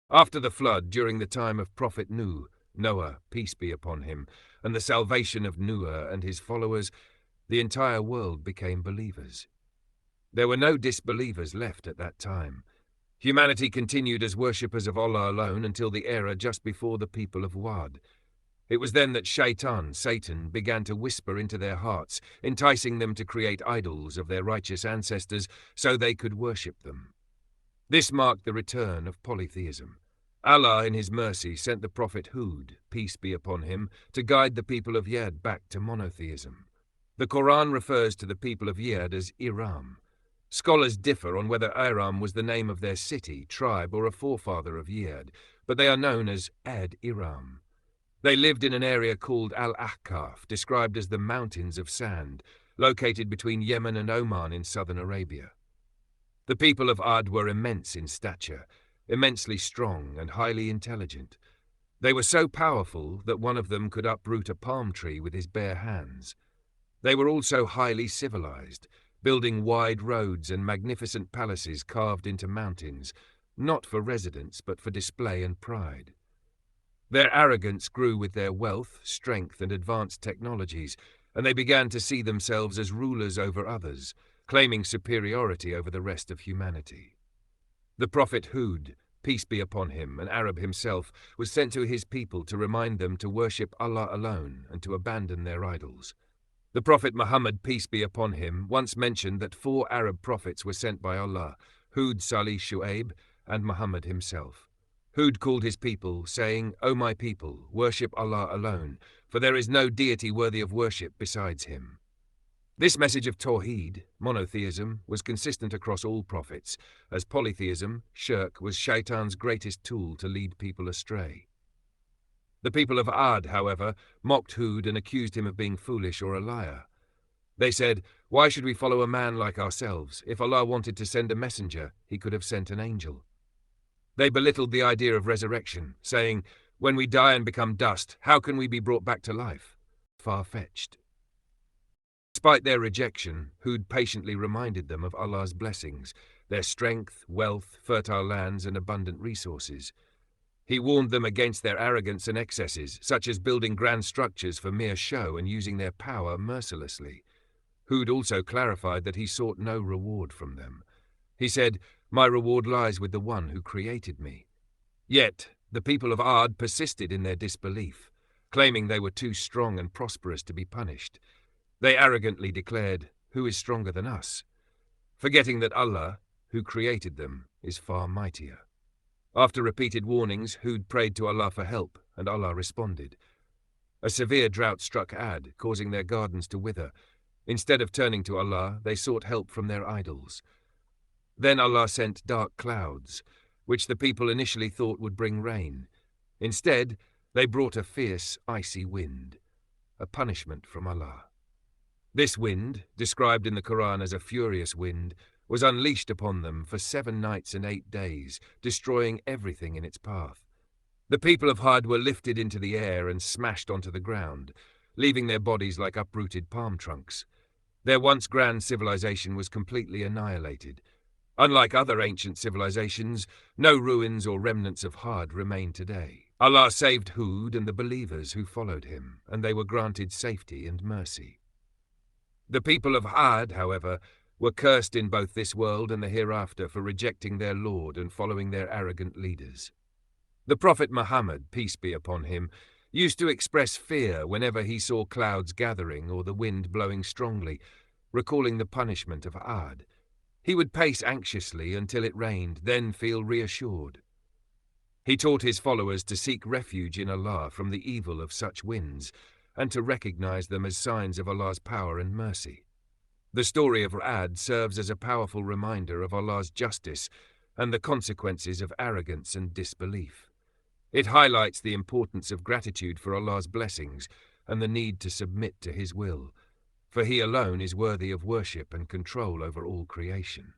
After the flood, during the time of Prophet Noah, peace be upon him, and the salvation of Noah and his followers, the entire world became believers. There were no disbelievers left at that time. Humanity continued as worshippers of Allah alone until the era just before the people of Hūd. It was then that Shayṭān, Satan, began to whisper into their hearts, enticing them to create idols of their righteous ancestors so they could worship them. This marked the return of polytheism. Allah, in His mercy, sent the Prophet Hūd, peace be upon him, to guide the people of Yad back to monotheism. The Quran refers to the people of Yad as Iram. Scholars differ on whether Iram was the name of their city, tribe, or a forefather of Yad, but they are known as Ad Iram. They lived in an area called Al-Ahqaf, described as the Mountains of Sand, located between Yemen and Oman in southern Arabia. The people of Ad were immense in stature, immensely strong and highly intelligent. They were so powerful that one of them could uproot a palm tree with his bare hands. They were also highly civilized, building wide roads and magnificent palaces carved into mountains, not for residence but for display and pride. Their arrogance grew with their wealth, strength, and advanced technologies, and they began to see themselves as rulers over others, claiming superiority over the rest of humanity. The Prophet Hūd, peace be upon him, an Arab himself, was sent to his people to remind them to worship Allah alone and to abandon their idols. The Prophet Muhammad, peace be upon him, once mentioned that 4 Arab prophets were sent by Allah: Hūd, Salih, Shu'aib, and Muhammad himself. Hūd called his people, saying, "O my people, worship Allah alone, for there is no deity worthy of worship besides Him." This message of Tawheed, monotheism, was consistent across all prophets, as polytheism, shirk, was Shaytan's greatest tool to lead people astray. The people of Ad, however, mocked Hūd and accused him of being foolish or a liar. They said, "Why should we follow a man like ourselves? If Allah wanted to send a messenger, He could have sent an angel." They belittled the idea of resurrection, saying, "When we die and become dust, how can we be brought back to life?" Far-fetched. Despite their rejection, Hūd patiently reminded them of Allah's blessings, their strength, wealth, fertile lands, and abundant resources. He warned them against their arrogance and excesses, such as building grand structures for mere show and using their power mercilessly. Hūd also clarified that he sought no reward from them. He said, "My reward lies with the one who created me." Yet, the people of Ad persisted in their disbelief, claiming they were too strong and prosperous to be punished. They arrogantly declared, "Who is stronger than us?" forgetting that Allah, who created them, is far mightier. After repeated warnings, Hūd prayed to Allah for help, and Allah responded. A severe drought struck Ad, causing their gardens to wither. Instead of turning to Allah, they sought help from their idols. Then Allah sent dark clouds, which the people initially thought would bring rain. Instead, they brought a fierce, icy wind, a punishment from Allah. This wind, described in the Quran as a furious wind, was unleashed upon them for 7 nights and 8 days, destroying everything in its path. The people of Hūd were lifted into the air and smashed onto the ground, leaving their bodies like uprooted palm trunks. Their once grand civilization was completely annihilated. Unlike other ancient civilizations, no ruins or remnants of Hūd remain today. Allah saved Hūd and the believers who followed him, and they were granted safety and mercy. The people of Ad, however, were cursed in both this world and the hereafter for rejecting their Lord and following their arrogant leaders. The Prophet Muhammad, peace be upon him, used to express fear whenever he saw clouds gathering or the wind blowing strongly, recalling the punishment of Ad. He would pace anxiously until it rained, then feel reassured. He taught his followers to seek refuge in Allah from the evil of such winds, and to recognize them as signs of Allah's power and mercy. The story of Ad serves as a powerful reminder of Allah's justice and the consequences of arrogance and disbelief. It highlights the importance of gratitude for Allah's blessings and the need to submit to His will, for He alone is worthy of worship and control over all creation.